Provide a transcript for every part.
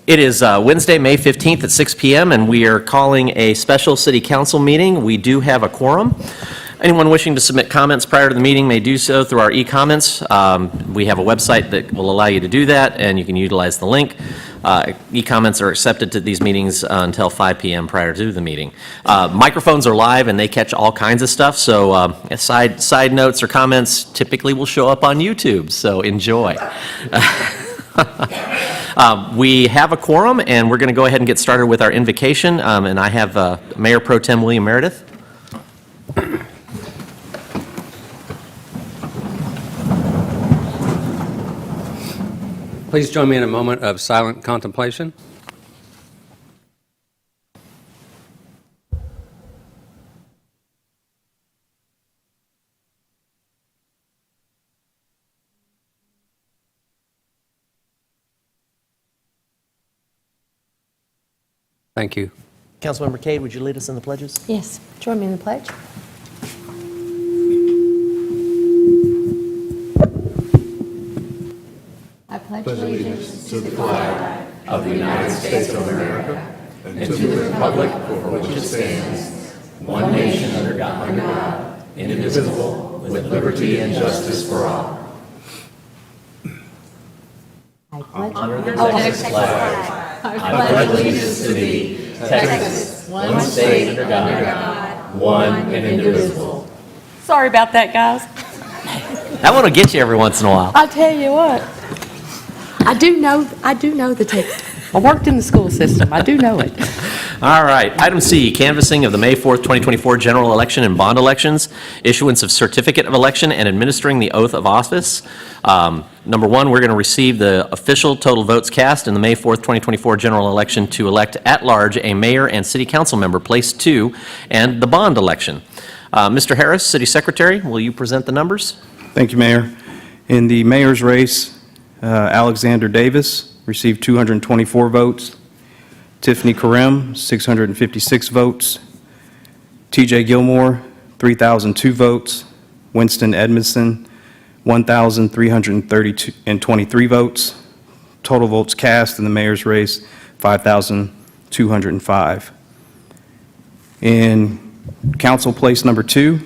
It is Wednesday, May 15th at 6 p.m., and we are calling a special city council meeting. We do have a quorum. Anyone wishing to submit comments prior to the meeting may do so through our e-comments. We have a website that will allow you to do that, and you can utilize the link. E-comments are accepted to these meetings until 5 p.m. prior to the meeting. Microphones are live, and they catch all kinds of stuff, so side notes or comments typically will show up on YouTube, so enjoy. We have a quorum, and we're going to go ahead and get started with our invocation, and I have Mayor Pro Tem William Meredith. Please join me in a moment of silent contemplation. Thank you. Councilmember Cade, would you lead us in the pledges? Yes. Join me in the pledge. I pledge allegiance to the flag of the United States of America and to the republic for which it stands, one nation under God, indivisible, with liberty and justice for all. I pledge allegiance to thee, Texas, one state under God, one and indivisible. Sorry about that, guys. That one will get you every once in a while. I tell you what, I do know the ticket. I worked in the school system. I do know it. All right. Item C, canvassing of the May 4th, 2024 general election and bond elections, issuance of certificate of election, and administering the oath of office. Number one, we're going to receive the official total votes cast in the May 4th, 2024 general election to elect at large a mayor and city council member, place 2, and the bond election. Mr. Harris, City Secretary, will you present the numbers? Thank you, Mayor. In the mayor's race, Alexander Davis received 224 votes. Tiffany Karem, 656 votes. TJ Gilmore, 3,002 votes. Winston Edmondson, 1,323 votes. Total votes cast in the mayor's race, 5,205. In council place number 2,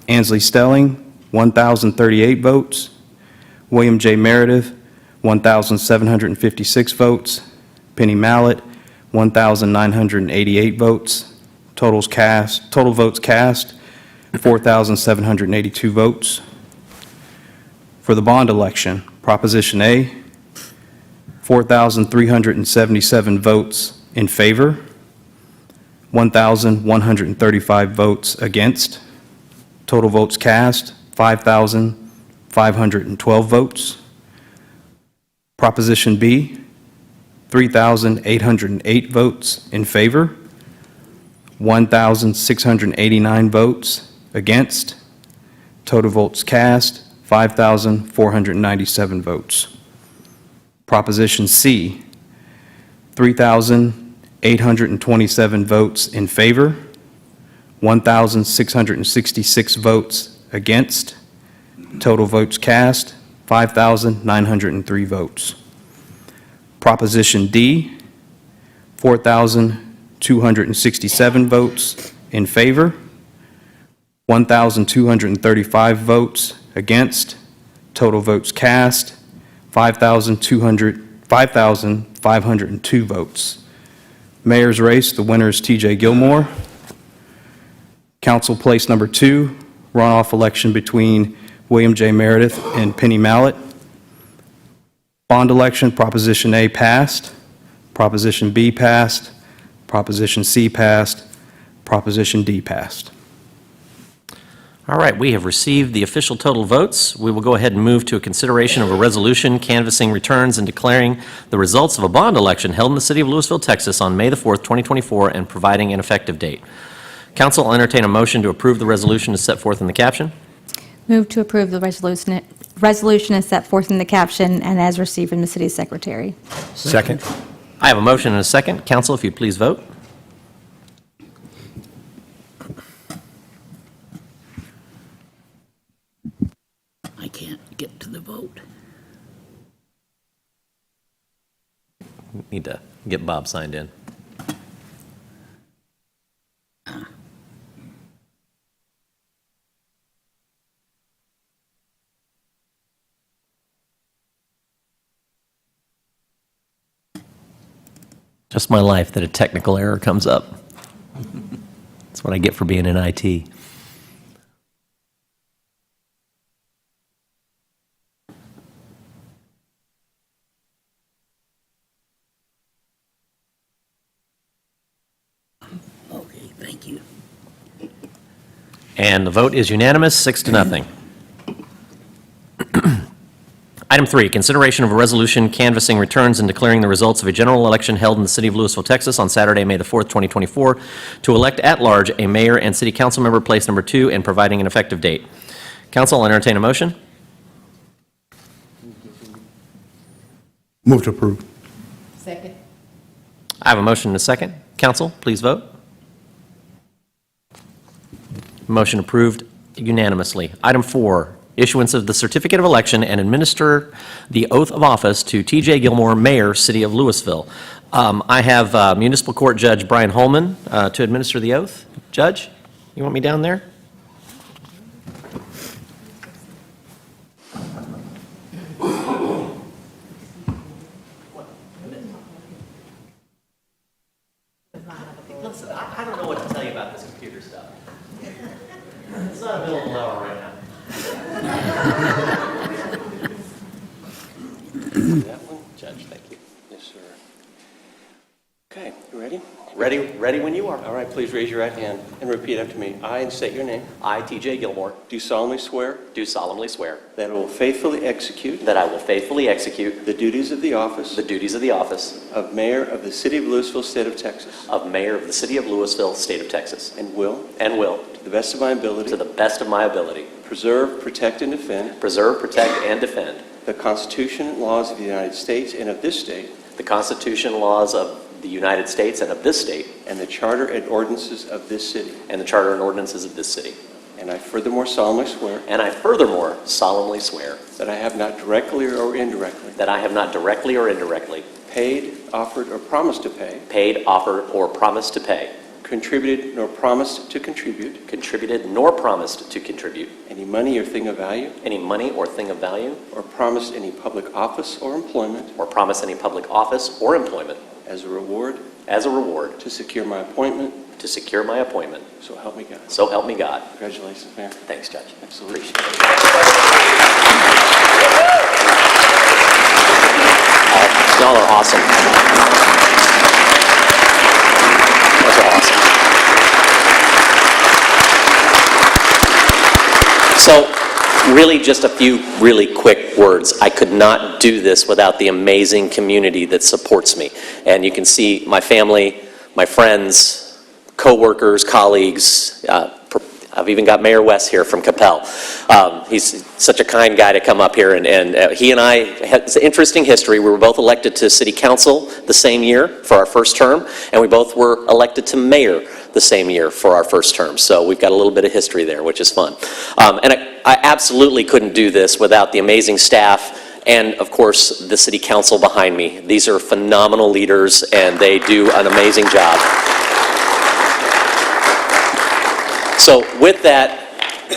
Ansley Stelling, 1,038 votes. William J. Meredith, 1,756 votes. Penny Mallett, 1,988 votes. Total votes cast, 4,782 votes. For the bond election, Proposition A, 4,377 votes in favor, 1,135 votes against. Total votes cast, 5,512 votes. Proposition B, 3,808 votes in favor, 1,689 votes against. Total votes cast, 5,497 votes. Proposition C, 3,827 votes in favor, 1,666 votes against. Total votes cast, 5,903 votes. Proposition D, 4,267 votes in favor, 1,235 votes against. Total votes cast, 5,502 votes. Mayor's race, the winner is TJ Gilmore. Council place number 2, runoff election between William J. Meredith and Penny Mallett. Bond election, Proposition A passed, Proposition B passed, Proposition C passed, Proposition D passed. All right, we have received the official total votes. We will go ahead and move to a consideration of a resolution canvassing returns and declaring the results of a bond election held in the city of Lewisville, Texas on May the 4th, 2024, and providing an effective date. Council, I'll entertain a motion to approve the resolution as set forth in the caption. Move to approve the resolution as set forth in the caption and as received from the city secretary. Second. I have a motion and a second. Council, if you'd please vote. I can't get to the vote. Need to get Bob signed in. Just my life that a technical error comes up. That's what I get for being in IT. Okay, thank you. And the vote is unanimous, 6-0. Item 3, consideration of a resolution canvassing returns and declaring the results of a general election held in the city of Lewisville, Texas on Saturday, May the 4th, 2024, to elect at large a mayor and city council member, place number 2, and providing an effective date. Council, I'll entertain a motion. Move to approve. Second. I have a motion and a second. Council, please vote. Motion approved unanimously. Item 4, issuance of the certificate of election and administer the oath of office to TJ Gilmore, Mayor, City of Lewisville. I have Municipal Court Judge Brian Holman to administer the oath. Judge, you want me down there? Listen, I don't know what to tell you about this computer stuff. It's not available right now. That one? Judge, thank you. Yes, sir. Okay, you ready? Ready when you are. All right, please raise your right hand and repeat after me. I, and state your name, I, TJ Gilmore, do solemnly swear do solemnly swear that I will faithfully execute that I will faithfully execute the duties of the office the duties of the office of Mayor of the City of Lewisville, State of Texas, of Mayor of the City of Lewisville, State of Texas, and will, and will, to the best of my ability, to the best of my ability, preserve, protect, and defend preserve, protect, and defend the Constitution and laws of the United States and of this state, the Constitution, laws of the United States and of this state, and the charter and ordinances of this city. and the charter and ordinances of this city. And I furthermore solemnly swear And I furthermore solemnly swear that I have not directly or indirectly that I have not directly or indirectly paid, offered, or promised to pay, paid, offered, or promised to pay, contributed, nor promised to contribute contributed, nor promised to contribute any money or thing of value, any money or thing of value, or promised any public office or employment or promise any public office or employment as a reward as a reward to secure my appointment, to secure my appointment. so help me God. So help me God. Congratulations, Mayor. Thanks, Judge. Absolutely. Appreciate it. Y'all are awesome. Those are awesome. So, really just a few really quick words. I could not do this without the amazing community that supports me. And you can see my family, my friends, co-workers, colleagues. I've even got Mayor West here from Capel. He's such a kind guy to come up here, and he and I had an interesting history. We were both elected to city council the same year for our first term, and we both were elected to mayor the same year for our first term. So we've got a little bit of history there, which is fun. And I absolutely couldn't do this without the amazing staff and, of course, the city council behind me. These are phenomenal leaders, and they do an amazing job. So with that,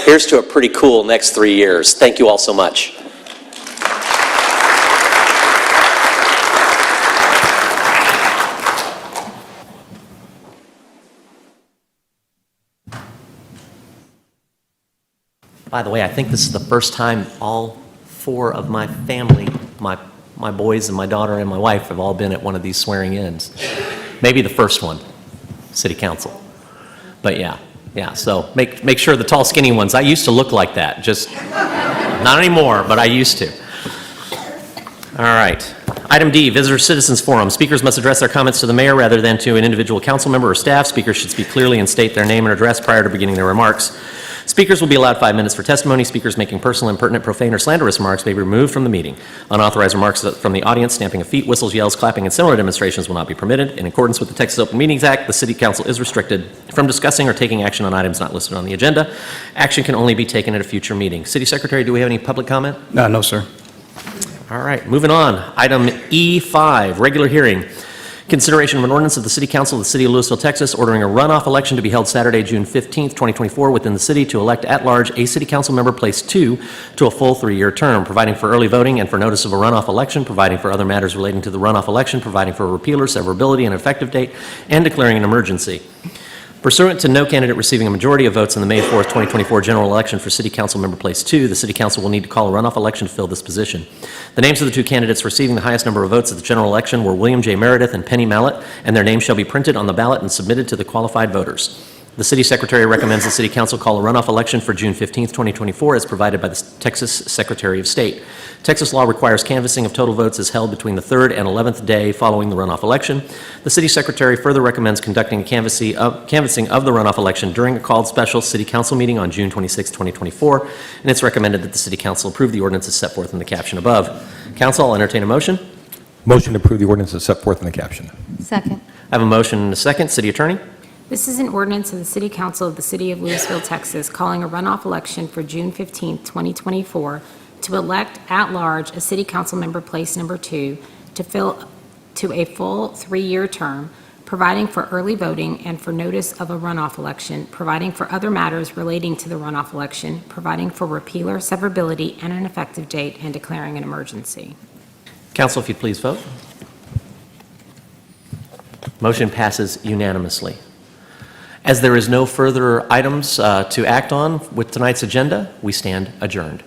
here's to a pretty cool next 3 years. Thank you all so much. By the way, I think this is the first time all 4 of my family, my boys and my daughter and my wife have all been at one of these swearing-ins. Maybe the first one, city council. But yeah, so make sure the tall, skinny ones, I used to look like that, just not anymore, but I used to. All right. Item D, Visitor Citizens Forum. Speakers must address their comments to the mayor rather than to an individual council member or staff. Speakers should speak clearly and state their name and address prior to beginning their remarks. Speakers will be allowed 5 minutes for testimony. Speakers making personal, impertinent, profane, or slanderous remarks may be removed from the meeting. Unauthorized remarks from the audience, stamping of feet, whistles, yells, clapping, and similar demonstrations will not be permitted. In accordance with the Texas Open Meetings Act, the City Council is restricted from discussing or taking action on items not listed on the agenda. Action can only be taken at a future meeting. City Secretary, do we have any public comment? No, sir. All right, moving on. Item E5, regular hearing. Consideration of an ordinance of the City Council of the City of Lewisville, Texas, ordering a runoff election to be held Saturday, June 15th, 2024, within the city to elect at-large a City Council member placed 2 to a full 3-year term, providing for early voting and for notice of a runoff election, providing for other matters relating to the runoff election, providing for a repeal or severability and effective date, and declaring an emergency. Pursuant to no candidate receiving a majority of votes in the May 4th, 2024 general election for City Council member place 2, the City Council will need to call a runoff election to fill this position. The names of the 2 candidates receiving the highest number of votes at the general election were William J. Meredith and Penny Mallett, and their names shall be printed on the ballot and submitted to the qualified voters. The City Secretary recommends the City Council call a runoff election for June 15th, 2024, as provided by the Texas Secretary of State. Texas law requires canvassing of total votes is held between the 3rd and 11th day following the runoff election. The City Secretary further recommends conducting a canvassing of the runoff election during a called special City Council meeting on June 26, 2024, and it's recommended that the City Council approve the ordinance as set forth in the caption above. Council, I'll entertain a motion. Motion to approve the ordinance as set forth in the caption. Second. I have a motion and a second. City Attorney? This is an ordinance of the City Council of the City of Lewisville, Texas, calling a runoff election for June 15, 2024, to elect at-large a City Council member place number 2 to fill to a full 3-year term, providing for early voting and for notice of a runoff election, providing for other matters relating to the runoff election, providing for repeal or severability and an effective date, and declaring an emergency. Council, if you'd please vote. Motion passes unanimously. As there is no further items to act on with tonight's agenda, we stand adjourned.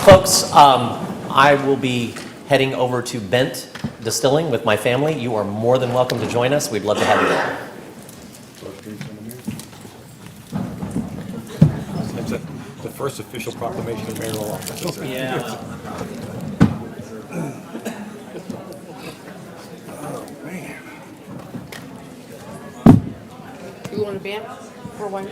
Folks, I will be heading over to Bent Distilling with my family. You are more than welcome to join us. We'd love to have you there. That's the first official proclamation of mayoral office. Yeah. You want to bend for one?